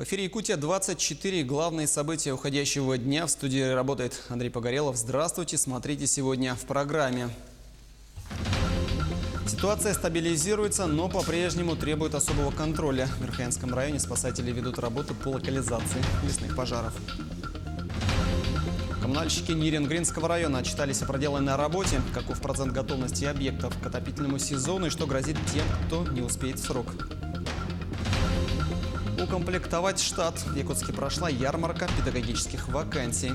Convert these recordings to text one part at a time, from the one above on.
эфире «Якутия-24». Главные события уходящего дня. В студии работает Андрей Погорелов. Здравствуйте. Смотрите сегодня в программе. Ситуация стабилизируется, но по-прежнему требует особого контроля. В Верхоянском районе спасатели ведут работы по локализации лесных пожаров. Коммунальщики Ниренгринского района отчитались о проделанной работе, каков процент готовности объектов к отопительному сезону и что грозит тем, кто не успеет в срок. Укомплектовать штат. В Якутске прошла ярмарка педагогических вакансий.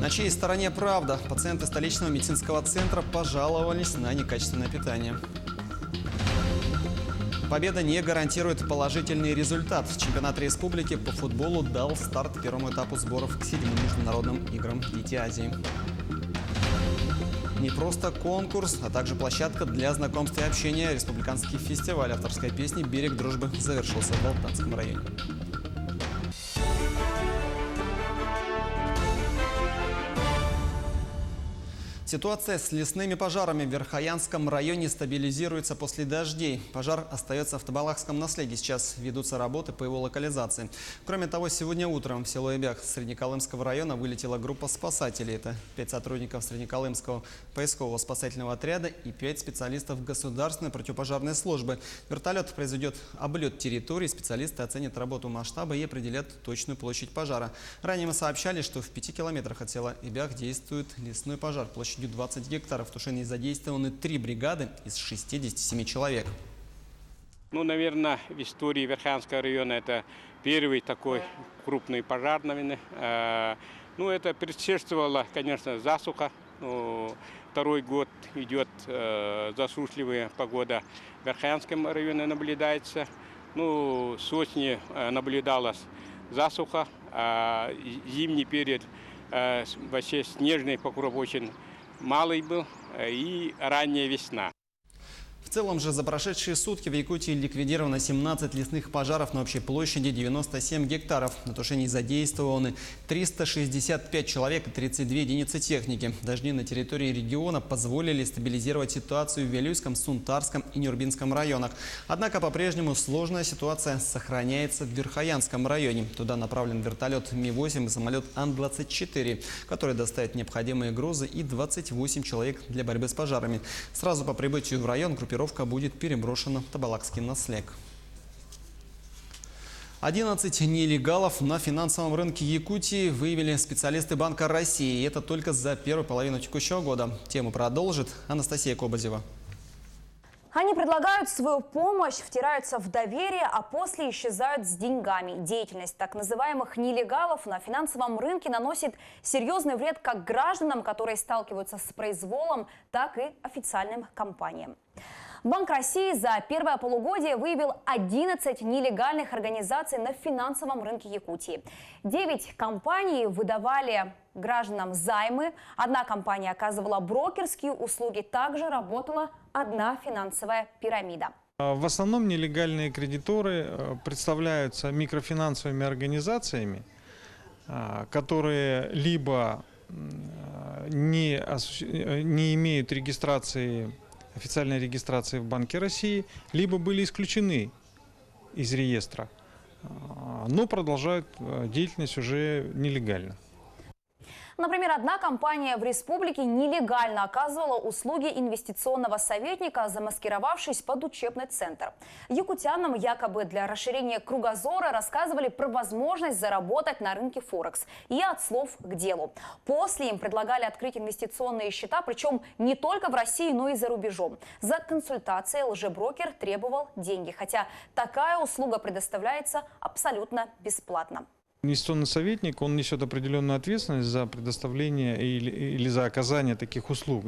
На чьей стороне правда? Пациенты столичного медицинского центра пожаловались на некачественное питание. Победа не гарантирует положительный результат. Чемпионат республики по футболу дал старт первому этапу сборов к 7-м международным играм «Дети Азии». Не просто конкурс, а также площадка для знакомства и общения. Республиканский фестиваль авторской песни «Берег дружбы» завершился в Алтанском районе. Ситуация с лесными пожарами в Верхоянском районе стабилизируется после дождей. Пожар остается в Табалакском наследии. Сейчас ведутся работы по его локализации. Кроме того, сегодня утром в село Ибях Среднеколымского района вылетела группа спасателей. Это 5 сотрудников Среднеколымского поискового спасательного отряда и 5 специалистов государственной противопожарной службы. Вертолет произведет облет территории. Специалисты оценят работу масштаба и определят точную площадь пожара. Ранее мы сообщали, что в 5 километрах от села Ибях действует лесной пожар площадью 20 гектаров. В тушении задействованы 3 бригады из 67 человек. Наверное, в истории Верхоянского района это первый такой крупный пожар, наверное. Это предшествовало, конечно, засуха. Второй год идет засушливая погода. В Верхоянском районе наблюдается. С осени наблюдалась засуха, а зимний период вообще снежный покров очень малый был, и ранняя весна. В целом же за прошедшие сутки в Якутии ликвидировано 17 лесных пожаров на общей площади 97 гектаров. На тушении задействованы 365 человек и 32 единицы техники. Дожди на территории региона позволили стабилизировать ситуацию в Вилюйском, Сунтарском и Нюрбинском районах. Однако по-прежнему сложная ситуация сохраняется в Верхоянском районе. Туда направлен вертолет Ми-8 и самолет Ан-24, который доставит необходимые грузы и 28 человек для борьбы с пожарами. Сразу по прибытию в район группировка будет переброшена в Табалакский наследие. 11 нелегалов на финансовом рынке Якутии выявили специалисты Банка России. И это только за первую половину текущего года. Тему продолжит Анастасия Кобазева. Они предлагают свою помощь, втираются в доверие, а после исчезают с деньгами. Деятельность так называемых нелегалов на финансовом рынке наносит серьезный вред как гражданам, которые сталкиваются с произволом, так и официальным компаниям. Банк России за первое полугодие выявил 11 нелегальных организаций на финансовом рынке Якутии. 9 компаний выдавали гражданам займы, одна компания оказывала брокерские услуги, также работала одна финансовая пирамида. В основном нелегальные кредиторы представляются микрофинансовыми организациями, которые либо не имеют официальной регистрации в Банке России, либо были исключены из реестра, но продолжают деятельность уже нелегально. Например, одна компания в республике нелегально оказывала услуги инвестиционного советника, замаскировавшись под учебный центр. Якутянам якобы для расширения кругозора рассказывали про возможность заработать на рынке Форекс. И от слов к делу. После им предлагали открыть инвестиционные счета, причем не только в России, но и за рубежом. За консультацией лжеброкер требовал деньги, хотя такая услуга предоставляется абсолютно бесплатно. Инвестиционный советник, он несет определенную ответственность за предоставление или за оказание таких услуг,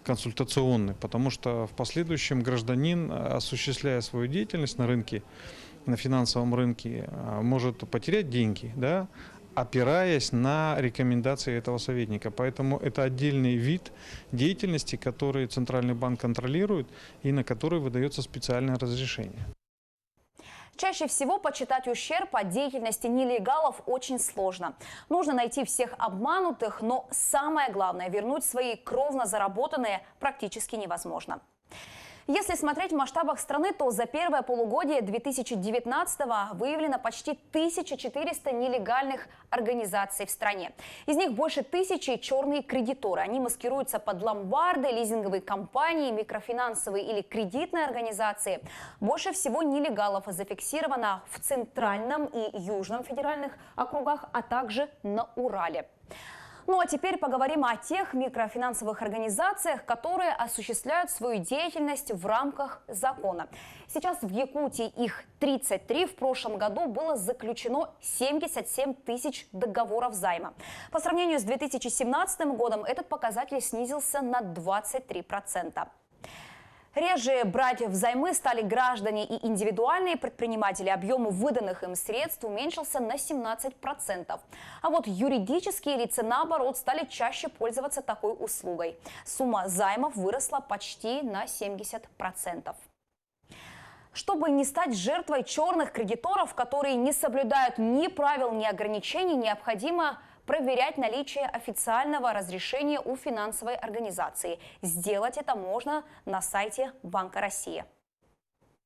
консультационных, потому что в последующем гражданин, осуществляя свою деятельность на рынке, на финансовом рынке, может потерять деньги, опираясь на рекомендации этого советника. Поэтому это отдельный вид деятельности, который Центральный банк контролирует и на который выдается специальное разрешение. Чаще всего подсчитать ущерб от деятельности нелегалов очень сложно. Нужно найти всех обманутых, но самое главное – вернуть свои кровно заработанные практически невозможно. Если смотреть в масштабах страны, то за первое полугодие 2019-го выявлено почти 1400 нелегальных организаций в стране. Из них больше 1000 черные кредиторы. Они маскируются под ломбарды, лизинговые компании, микрофинансовые или кредитные организации. Больше всего нелегалов зафиксировано в Центральном и Южном федеральных округах, а также на Урале. Ну а теперь поговорим о тех микрофинансовых организациях, которые осуществляют свою деятельность в рамках закона. Сейчас в Якутии их 33, в прошлом году было заключено 77 тысяч договоров займа. По сравнению с 2017 годом этот показатель снизился на 23%. Реже брать взаймы стали граждане и индивидуальные предприниматели. Объем выданных им средств уменьшился на 17%. А вот юридические лица, наоборот, стали чаще пользоваться такой услугой. Сумма займов выросла почти на 70%. Чтобы не стать жертвой черных кредиторов, которые не соблюдают ни правил, ни ограничений, необходимо проверять наличие официального разрешения у финансовой организации. Сделать это можно на сайте Банка России.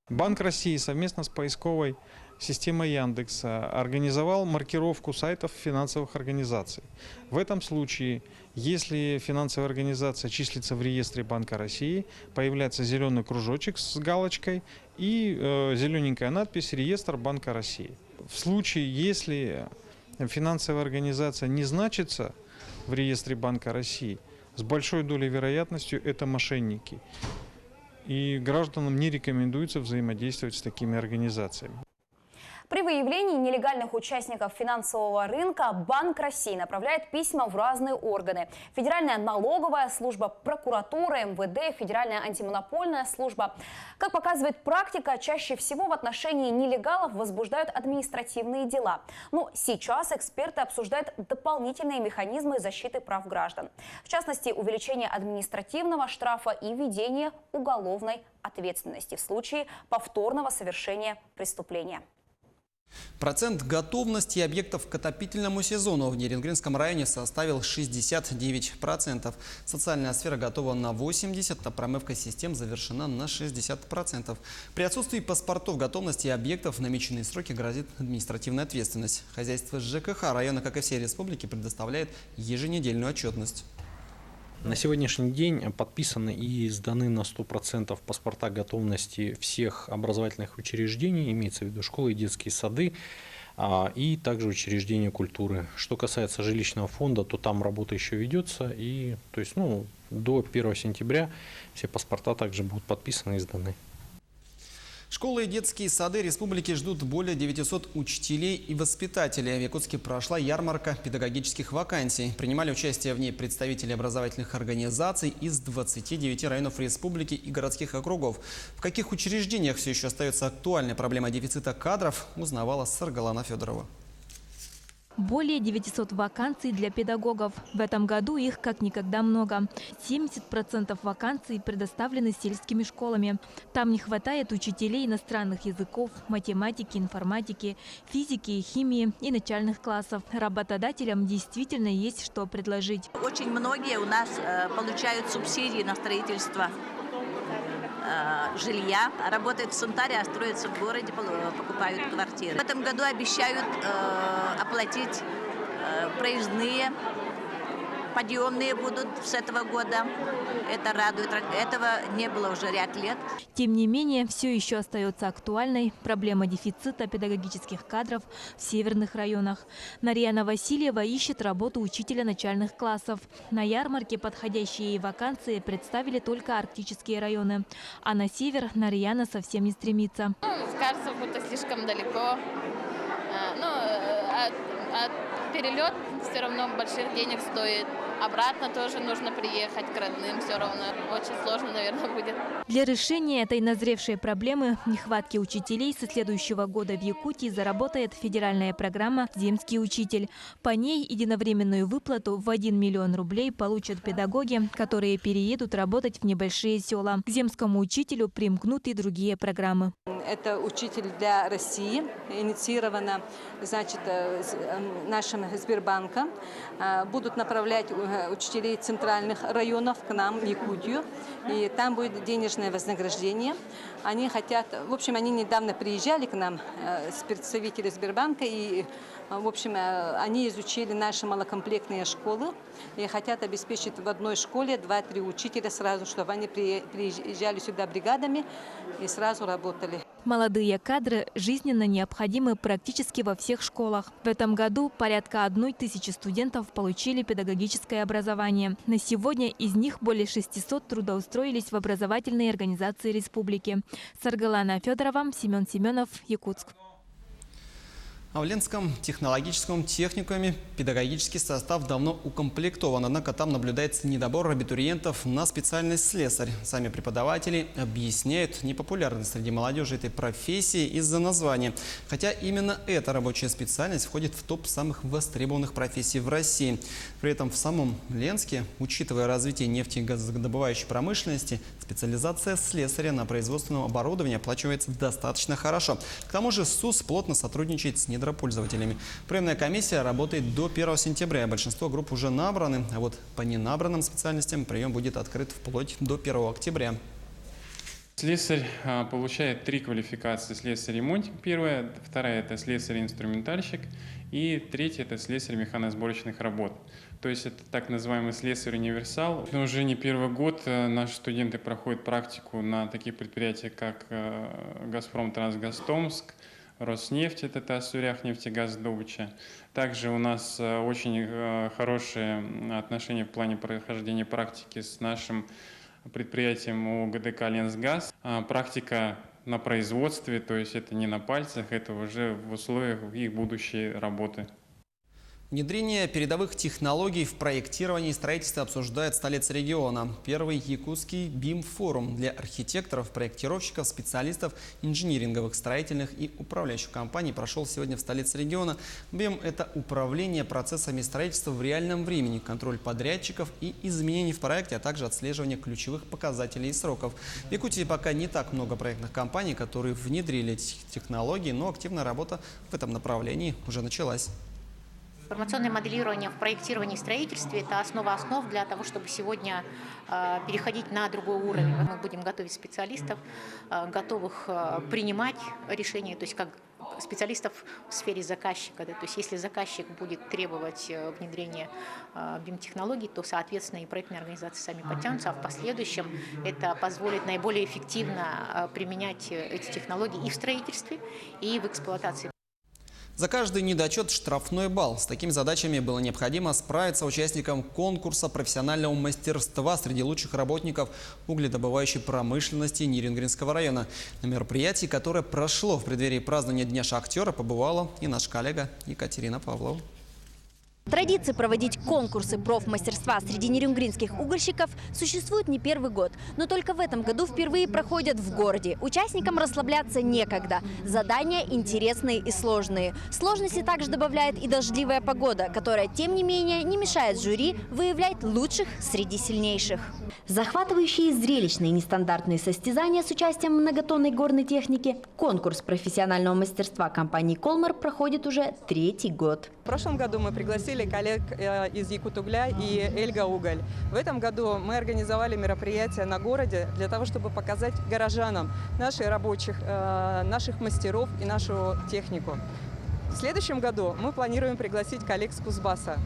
Банк России совместно с поисковой системой Яндекса организовал маркировку сайтов финансовых организаций. В этом случае, если финансовая организация числится в реестре Банка России, появляется зеленый кружочек с галочкой и зелененькая надпись «Реестр Банка России». В случае, если финансовая организация не значится в реестре Банка России, с большой долей вероятностью это мошенники. И гражданам не рекомендуется взаимодействовать с такими организациями. При выявлении нелегальных участников финансового рынка Банк России направляет письма в разные органы. Федеральная налоговая служба, прокуратура, МВД, Федеральная антимонопольная служба. Как показывает практика, чаще всего в отношении нелегалов возбуждают административные дела. Но сейчас эксперты обсуждают дополнительные механизмы защиты прав граждан. В частности, увеличение административного штрафа и введение уголовной ответственности в случае повторного совершения преступления. Процент готовности объектов к отопительному сезону в Нерингринском районе составил 69%. Социальная сфера готова на 80%, а промывка систем завершена на 60%. При отсутствии паспортов готовности объектов в намеченные сроки грозит административная ответственность. Хозяйство ЖКХ района, как и всей республики, предоставляет еженедельную отчетность. На сегодняшний день подписаны и сданы на 100% паспорта готовности всех образовательных учреждений, имеется в виду школы и детские сады, и также учреждения культуры. Что касается жилищного фонда, то там работа еще ведется, и то есть, до 1 сентября все паспорта также будут подписаны и сданы. Школы и детские сады республики ждут более 900 учителей и воспитателей. В Якутске прошла ярмарка педагогических вакансий. Принимали участие в ней представители образовательных организаций из 29 районов республики и городских округов. В каких учреждениях все еще остается актуальная проблема дефицита кадров, узнавала Саргалана Федорова. Более 900 вакансий для педагогов. В этом году их как никогда много. 70% вакансий предоставлены сельскими школами. Там не хватает учителей иностранных языков, математики, информатики, физики и химии и начальных классов. Работодателям действительно есть что предложить. Очень многие у нас получают субсидии на строительство жилья, работают в Сунтаре, а строятся в городе, покупают квартиры. В этом году обещают оплатить проездные, подъемные будут с этого года. Это радует. Этого не было уже ряд лет. Тем не менее, все еще остается актуальной проблема дефицита педагогических кадров в северных районах. Нарьяна Васильева ищет работу учителя начальных классов. На ярмарке подходящие ей вакансии представили только арктические районы. А на север Нарьяна совсем не стремится. Кажется, будто слишком далеко. Перелет все равно больших денег стоит. Обратно тоже нужно приехать к родным, все равно очень сложно, наверное, будет. Для решения этой назревшей проблемы нехватки учителей со следующего года в Якутии заработает федеральная программа «Земский учитель». По ней единовременную выплату в 1 миллион рублей получат педагоги, которые переедут работать в небольшие села. К земскому учителю примкнут и другие программы. Это учитель для России, инициировано, нашим Сбербанком, будут направлять учителей центральных районов к нам, в Якутию, и там будет денежное вознаграждение. Они хотят, в общем, они недавно приезжали к нам, представители Сбербанка, и, в общем, они изучили наши малокомплектные школы и хотят обеспечить в одной школе 2-3 учителя сразу, чтобы они приезжали сюда бригадами и сразу работали. Молодые кадры жизненно необходимы практически во всех школах. В этом году порядка 1000 студентов получили педагогическое образование. На сегодня из них более 600 трудоустроились в образовательные организации республики. Саргалана Федорова, Семен Семенов, Якутск. А в Ленском технологическом техникуме педагогический состав давно укомплектован, однако там наблюдается недобор абитуриентов на специальность слесарь. Сами преподаватели объясняют непопулярность среди молодежи этой профессии из-за названия. Хотя именно эта рабочая специальность входит в топ самых востребованных профессий в России. При этом в самом Ленске, учитывая развитие нефти и газодобывающей промышленности, специализация слесаря на производственном оборудовании оплачивается достаточно хорошо. К тому же СУС плотно сотрудничает с недропользователями. Приемная комиссия работает до 1 сентября. Большинство групп уже набраны, а вот по ненабранным специальностям прием будет открыт вплоть до 1 октября. Слесарь получает 3 квалификации. Слесарь-ремонтник первая, вторая – это слесарь-инструментальщик, и третья – это слесарь механосборочных работ. То есть это так называемый слесарь-универсал. Но уже не первый год наши студенты проходят практику на таких предприятиях, как «Газпром Трансгаз-Томск», «Роснефть», это Тассурях нефтегазодобыча. Также у нас очень хорошие отношения в плане прохождения практики с нашим предприятием ОГДК «Ленсгаз». Практика на производстве, то есть это не на пальцах, это уже в условиях их будущей работы. Внедрение передовых технологий в проектировании и строительстве обсуждает столица региона. Первый якутский БИМ-форум для архитекторов, проектировщиков, специалистов инжиниринговых, строительных и управляющих компаний прошел сегодня в столице региона. БИМ – это управление процессами строительства в реальном времени, контроль подрядчиков и изменений в проекте, а также отслеживание ключевых показателей и сроков. В Якутии пока не так много проектных компаний, которые внедрили эти технологии, но активная работа в этом направлении уже началась. Информационное моделирование в проектировании и строительстве – это основа основ для того, чтобы сегодня переходить на другой уровень. Мы будем готовить специалистов, готовых принимать решения, то есть как специалистов в сфере заказчика. Да, то есть если заказчик будет требовать внедрения BIM-технологий, то, соответственно, и проектные организации сами подтянутся, а в последующем это позволит наиболее эффективно применять эти технологии и в строительстве, и в эксплуатации. За каждый недочет штрафной балл. С такими задачами было необходимо справиться участникам конкурса профессионального мастерства среди лучших работников угледобывающей промышленности Нирингринского района. На мероприятии, которое прошло в преддверии празднования Дня шахтера, побывала и наш коллега Екатерина Павлова. Традиция проводить конкурсы профмастерства среди нерюнгринских угольщиков существует не первый год. Но только в этом году впервые проходят в городе. Участникам расслабляться некогда. Задания интересные и сложные. Сложности также добавляет и дождливая погода, которая, тем не менее, не мешает жюри выявлять лучших среди сильнейших. Захватывающие, зрелищные и нестандартные состязания с участием многотонной горной техники, конкурс профессионального мастерства компании «Колмар» проходит уже 3-й год. В прошлом году мы пригласили коллег из Якутугля и Эльга Уголь. В этом году мы организовали мероприятие на городе для того, чтобы показать горожанам наших рабочих, наших мастеров и нашу технику. В следующем году мы планируем пригласить коллег с Кузбасса.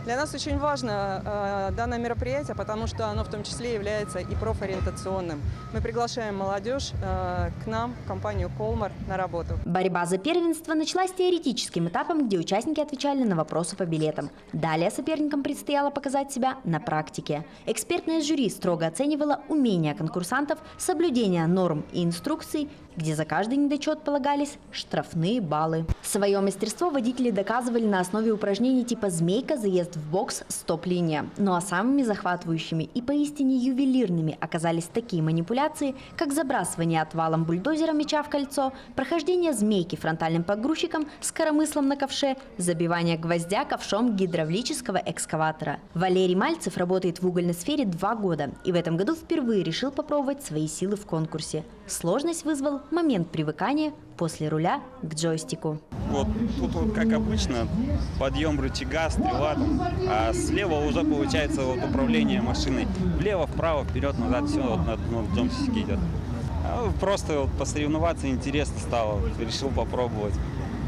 Для нас очень важно данное мероприятие, потому что оно в том числе является и профориентационным. Мы приглашаем молодежь к нам, в компанию «Колмар», на работу. Борьба за первенство началась теоретическим этапом, где участники отвечали на вопросы по билетам. Далее соперникам предстояло показать себя на практике. Экспертное жюри строго оценивало умения конкурсантов, соблюдение норм и инструкций, где за каждый недочет полагались штрафные баллы. Свое мастерство водители доказывали на основе упражнений типа «Змейка», «Заезд в бокс», «Стоп-линия». Ну а самыми захватывающими и поистине ювелирными оказались такие манипуляции, как забрасывание отвалом бульдозера мяча в кольцо, прохождение змейки фронтальным погрузчиком с коромыслом на ковше, забивание гвоздя ковшом гидравлического экскаватора. Валерий Мальцев работает в угольной сфере 2 года и в этом году впервые решил попробовать свои силы в конкурсе. Сложность вызвал момент привыкания после руля к джойстику. Вот тут вот как обычно подъем рычага, стрела, а слева уже получается вот управление машиной. Влево, вправо, вперед, назад, все вот на одном джойстике идет. Просто вот посоревноваться интересно стало, решил попробовать,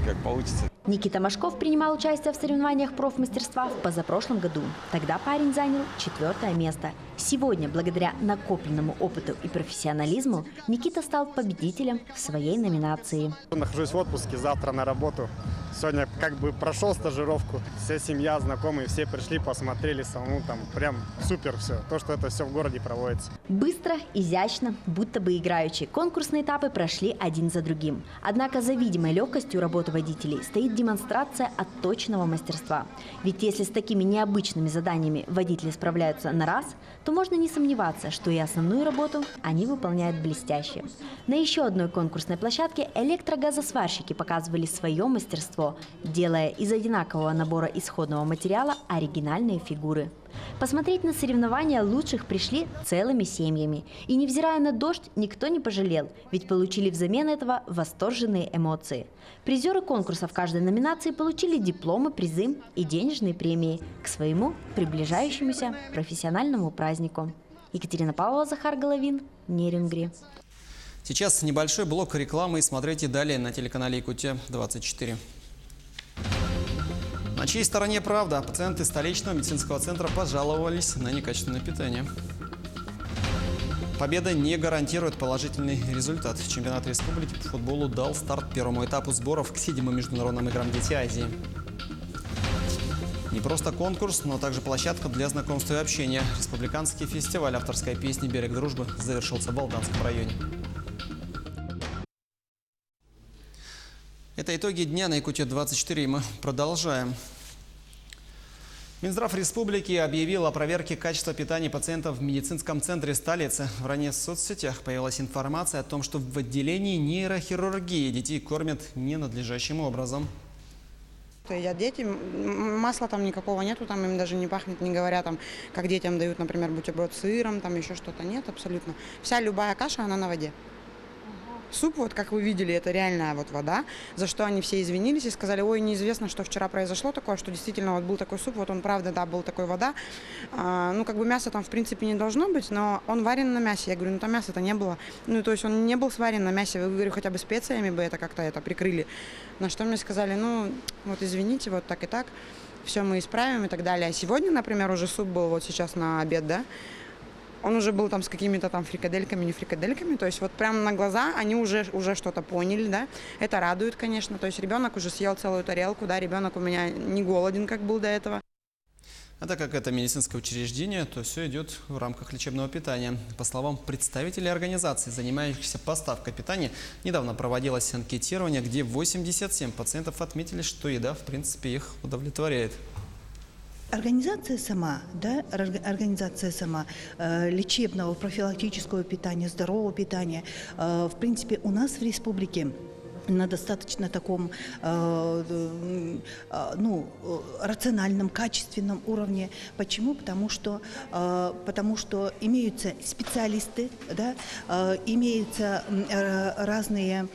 как получится. Никита Машков принимал участие в соревнованиях профмастерства в позапрошлом году. Тогда парень занял 4-е место. Сегодня, благодаря накопленному опыту и профессионализму, Никита стал победителем в своей номинации. Нахожусь в отпуске, завтра на работу. Сегодня как бы прошел стажировку. Вся семья, знакомые, все пришли, посмотрели самому. Там прям супер все. То, что это все в городе проводится. Быстро, изящно, будто бы играючи. Конкурсные этапы прошли один за другим. Однако за видимой легкостью работы водителей стоит демонстрация отточенного мастерства. Ведь если с такими необычными заданиями водители справляются на раз, то можно не сомневаться, что и основную работу они выполняют блестяще. На еще одной конкурсной площадке электрогазосварщики показывали свое мастерство, делая из одинакового набора исходного материала оригинальные фигуры. Посмотреть на соревнования лучших пришли целыми семьями. И невзирая на дождь, никто не пожалел, ведь получили взамен этого восторженные эмоции. Призеры конкурса в каждой номинации получили дипломы, призы и денежные премии к своему приближающемуся профессиональному празднику. Екатерина Павлова, Захар Головин, Нерюнгри. Сейчас небольшой блок рекламы и смотрите далее на телеканале Якутия-24. На чьей стороне правда? Пациенты столичного медицинского центра пожаловались на некачественное питание. Победа не гарантирует положительный результат. Чемпионат республики по футболу дал старт первому этапу сборов к 7-му международным играм «Дети Азии». Не просто конкурс, но также площадка для знакомства и общения. Республиканский фестиваль авторской песни «Берег дружбы» завершился в Алданском районе. Это итоги дня на Якутия-24, и мы продолжаем. Минздрав республики объявил о проверке качества питания пациентов в медицинском центре столицы. В ранее в соцсетях появилась информация о том, что в отделении нейрохирургии детей кормят ненадлежащим образом. Едят дети, масла там никакого нету, там им даже не пахнет, не говоря там, как детям дают, например, бутерброд с сыром, там еще что-то, нет абсолютно. Вся любая каша, она на воде. Суп, вот как вы видели, это реальная вот вода, за что они все извинились и сказали: ой, неизвестно, что вчера произошло такое, что действительно вот был такой суп, вот он правда, да, был такой вода. Ну, как бы мяса там в принципе не должно быть, но он варен на мясе. Я говорю, ну там мяса-то не было. Ну, то есть он не был сварен на мясе, вы, говорю, хотя бы специями бы это как-то прикрыли. На что мне сказали: ну, вот извините, вот так и так, все мы исправим и так далее. А сегодня, например, уже суп был вот сейчас на обед, да, он уже был там с какими-то там фрикадельками, не фрикадельками, то есть вот прямо на глаза они уже что-то поняли, да, это радует, конечно, то есть ребенок уже съел целую тарелку, да, ребенок у меня не голоден, как был до этого. А так как это медицинское учреждение, то все идет в рамках лечебного питания. По словам представителей организаций, занимающихся поставкой питания, недавно проводилось анкетирование, где 87 пациентов отметили, что еда в принципе их удовлетворяет. Организация сама лечебного, профилактического питания, здорового питания, в принципе, у нас в республике на достаточно таком рациональном, качественном уровне. Почему? Потому что имеются специалисты, да, имеются разные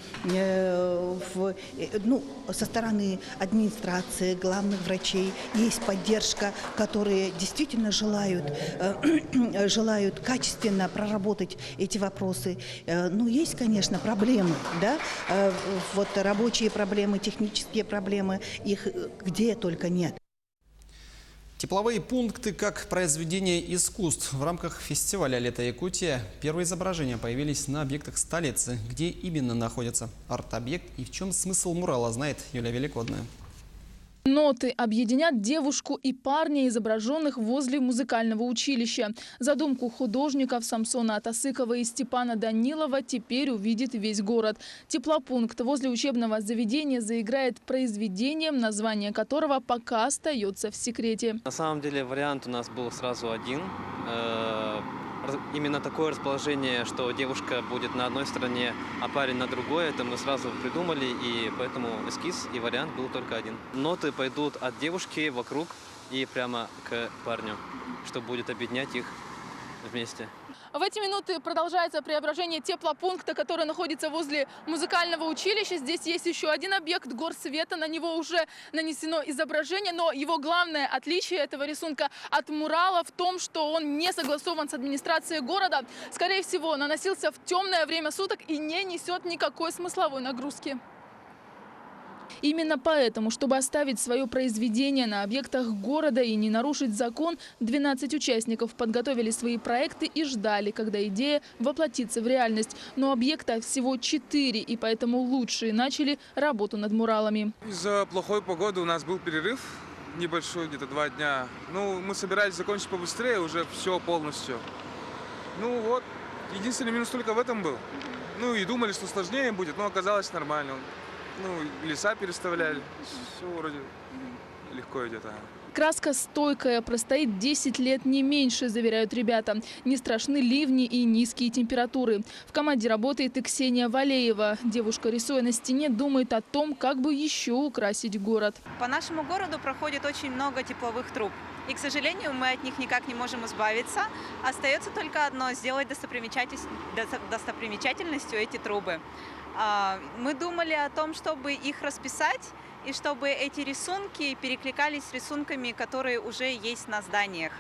со стороны администрации, главных врачей, есть поддержка, которые действительно желают качественно проработать эти вопросы. Есть, конечно, проблемы, да, вот рабочие проблемы, технические проблемы, их где только нет. Тепловые пункты как произведение искусств. В рамках фестиваля «Лето Якутия» первые изображения появились на объектах столицы. Где именно находится арт-объект и в чем смысл мурала, знает Юлия Великодная. Ноты объединят девушку и парня, изображенных возле музыкального училища. Задумку художников Самсона Атасыкова и Степана Данилова теперь увидит весь город. Теплопункт возле учебного заведения заиграет произведением, название которого пока остается в секрете. На самом деле вариант у нас был сразу один. Именно такое расположение, что девушка будет на одной стороне, а парень на другой, это мы сразу придумали, и поэтому эскиз и вариант был только один. Ноты пойдут от девушки вокруг и прямо к парню, что будет объединять их вместе. В эти минуты продолжается преображение теплопункта, который находится возле музыкального училища. Здесь есть еще один объект горсвета, на него уже нанесено изображение, но его главное отличие этого рисунка от мурала в том, что он не согласован с администрацией города. Скорее всего, наносился в темное время суток и не несет никакой смысловой нагрузки. Именно поэтому, чтобы оставить свое произведение на объектах города и не нарушить закон, 12 участников подготовили свои проекты и ждали, когда идея воплотится в реальность. Но объекта всего 4, и поэтому лучшие начали работу над муралами. Из-за плохой погоды у нас был перерыв небольшой, где-то 2 дня. Ну, мы собирались закончить побыстрее, уже все полностью. Ну вот, единственный минус только в этом был. Ну и думали, что сложнее будет, но оказалось нормально. Ну, леса переставляли, все вроде легко идет. Краска стойкая, простоит 10 лет не меньше, заверяют ребята. Не страшны ливни и низкие температуры. В команде работает и Ксения Валеева. Девушка, рисуя на стене, думает о том, как бы еще украсить город. По нашему городу проходит очень много тепловых труб. И, к сожалению, мы от них никак не можем избавиться. Остается только одно – сделать достопримечательностью эти трубы. Мы думали о том, чтобы их расписать, и чтобы эти рисунки перекликались с рисунками, которые уже есть на зданиях.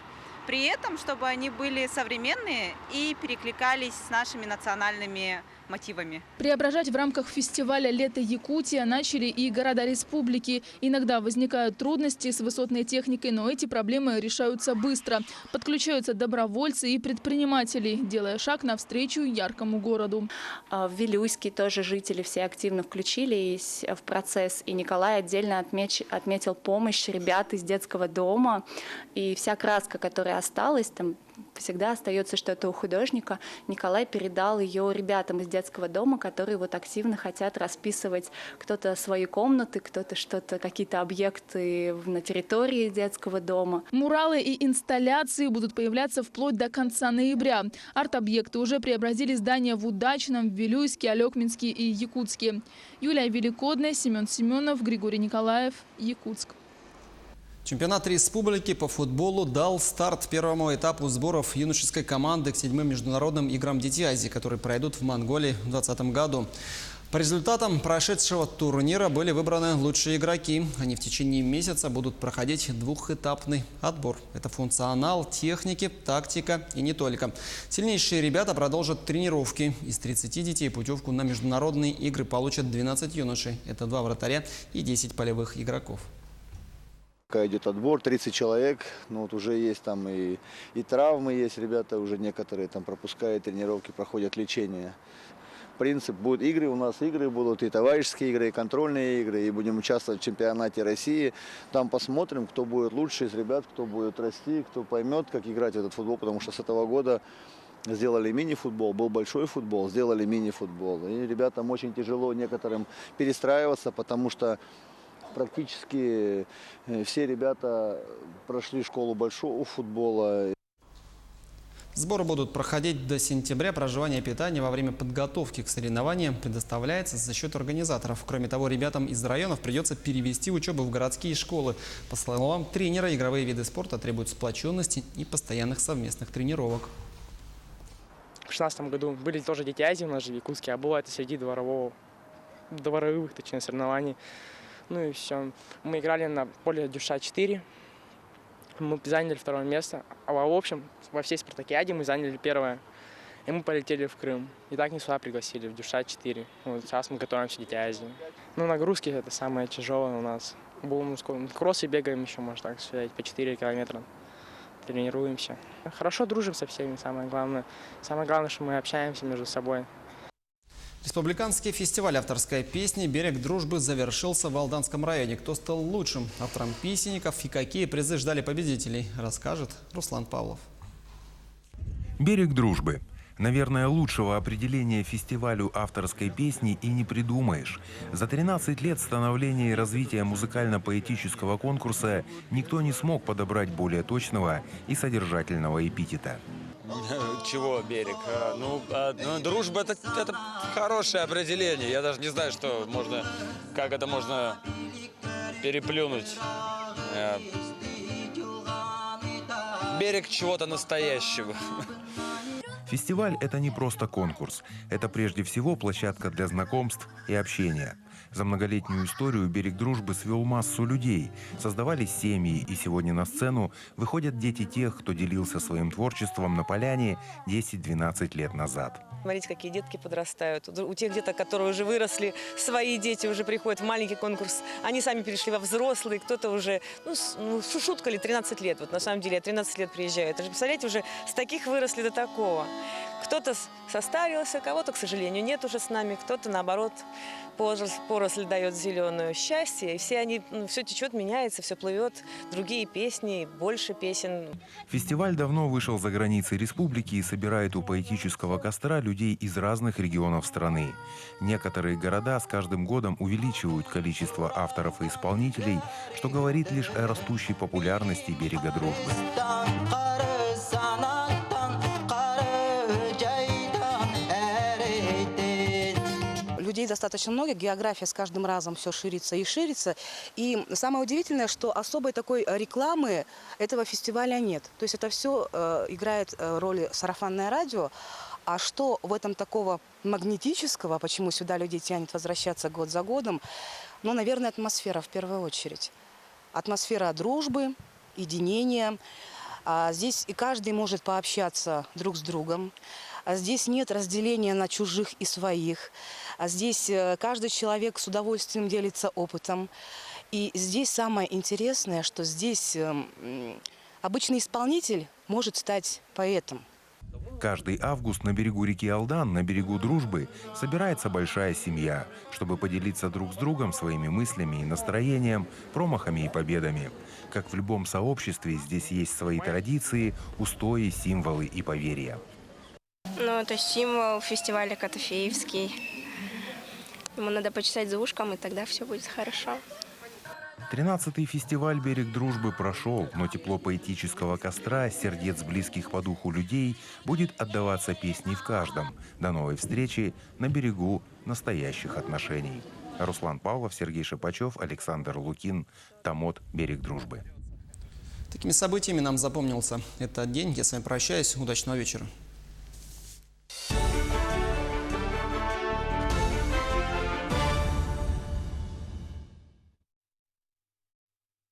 При этом, чтобы они были современные и перекликались с нашими национальными мотивами. Преображать в рамках фестиваля «Лето Якутия» начали и города республики. Иногда возникают трудности с высотной техникой, но эти проблемы решаются быстро. Подключаются добровольцы и предприниматели, делая шаг навстречу яркому городу. В Вилюйске тоже жители все активно включились в процесс. И Николай отдельно отметил помощь ребят из детского дома. И вся краска, которая осталась, там всегда остается что-то у художника. Николай передал ее ребятам из детского дома, которые вот активно хотят расписывать кто-то свои комнаты, кто-то что-то, какие-то объекты на территории детского дома. Муралы и инсталляции будут появляться вплоть до конца ноября. Арт-объекты уже преобразили здания в Удачном, в Вилюйске, Алекминске и Якутске. Юлия Великодная, Семен Семенов, Григорий Николаев, Якутск. Чемпионат республики по футболу дал старт первому этапу сборов юношеской команды к 7-м международным играм Дети Азии, которые пройдут в Монголии в 2020 году. По результатам прошедшего турнира были выбраны лучшие игроки. Они в течение месяца будут проходить двухэтапный отбор. Это функционал, техники, тактика и не только. Сильнейшие ребята продолжат тренировки. Из 30 детей путевку на международные игры получат 12 юношей. Это 2 вратаря и 10 полевых игроков. Пока идет отбор, 30 человек, ну вот уже есть там и травмы есть, ребята уже некоторые там пропускают тренировки, проходят лечение. Принцип, будут игры, у нас игры будут и товарищеские игры, и контрольные игры, и будем участвовать в чемпионате России. Там посмотрим, кто будет лучше из ребят, кто будет расти, кто поймет, как играть в этот футбол, потому что с этого года сделали мини-футбол, был большой футбол, сделали мини-футбол. И ребятам очень тяжело некоторым перестраиваться, потому что практически все ребята прошли школу большого футбола. Сборы будут проходить до сентября. Проживание и питание во время подготовки к соревнованиям предоставляется за счет организаторов. Кроме того, ребятам из районов придется перевести учебу в городские школы. По словам тренера, игровые виды спорта требуют сплоченности и постоянных совместных тренировок. В 2016 году были тоже Дети Азии у нас же в Якутске, а было это среди дворовых соревнований. Ну и все. Мы играли на поле Дюша-4. Мы заняли 2 место. А в общем, во всей спартакиаде мы заняли 1. И мы полетели в Крым. И так не сюда пригласили, в Дюша-4. Вот сейчас мы готовимся к Дети Азии. Ну, нагрузки это самое тяжелое у нас. Кроссы бегаем еще, можно так сказать, по 4 километра. Тренируемся. Хорошо дружим со всеми, самое главное. Самое главное, что мы общаемся между собой. Республиканский фестиваль авторской песни «Берег дружбы» завершился в Алданском районе. Кто стал лучшим автором песенников и какие призы ждали победителей, расскажет Руслан Павлов. «Берег дружбы». Наверное, лучшего определения фестивалю авторской песни и не придумаешь. За 13 лет становления и развития музыкально-поэтического конкурса никто не смог подобрать более точного и содержательного эпитета. Чего берег? Дружба это хорошее определение. Я даже не знаю, как это можно переплюнуть. Берег чего-то настоящего. Фестиваль – это не просто конкурс. Это прежде всего площадка для знакомств и общения. За многолетнюю историю «Берег дружбы» свел массу людей. Создавались семьи, и сегодня на сцену выходят дети тех, кто делился своим творчеством на поляне 10-12 лет назад. Смотрите, какие детки подрастают. У тех деток, которые уже выросли, свои дети уже приходят в маленький конкурс. Они сами перешли во взрослый, кто-то уже, шутка ли, 13 лет. Вот на самом деле я 13 лет приезжаю. Это же, представляете, уже с таких выросли до такого. Кто-то состарился, кого-то, к сожалению, нет уже с нами, кто-то, наоборот, поросль дает зеленое счастье. И все они, все течет, меняется, все плывет, другие песни, больше песен. Фестиваль давно вышел за границы республики и собирает у поэтического костра людей из разных регионов страны. Некоторые города с каждым годом увеличивают количество авторов и исполнителей, что говорит лишь о растущей популярности «Берега дружбы». Людей достаточно много, география с каждым разом все ширится и ширится. И самое удивительное, что особой такой рекламы этого фестиваля нет. То есть это все играет роль сарафанное радио. А что в этом такого магнетического, почему сюда людей тянет возвращаться год за годом? Ну, наверное, атмосфера в первую очередь. Атмосфера дружбы, единения. Здесь и каждый может пообщаться друг с другом. Здесь нет разделения на чужих и своих. Здесь каждый человек с удовольствием делится опытом. И здесь самое интересное, что здесь обычный исполнитель может стать поэтом. Каждый август на берегу реки Алдан, на берегу дружбы, собирается большая семья, чтобы поделиться друг с другом своими мыслями и настроением, промахами и победами. Как в любом сообществе, здесь есть свои традиции, устои, символы и поверья. Ну, это символ фестиваля Котофеевский. Ему надо почесать за ушком, и тогда все будет хорошо. 13-й фестиваль «Берег дружбы» прошел, но тепло поэтического костра, сердец близких по духу людей будет отдаваться песней в каждом. До новой встречи на берегу настоящих отношений. Руслан Павлов, Сергей Шипачев, Александр Лукин. Томот «Берег дружбы». Такими событиями нам запомнился этот день. Я с вами прощаюсь. Удачного вечера.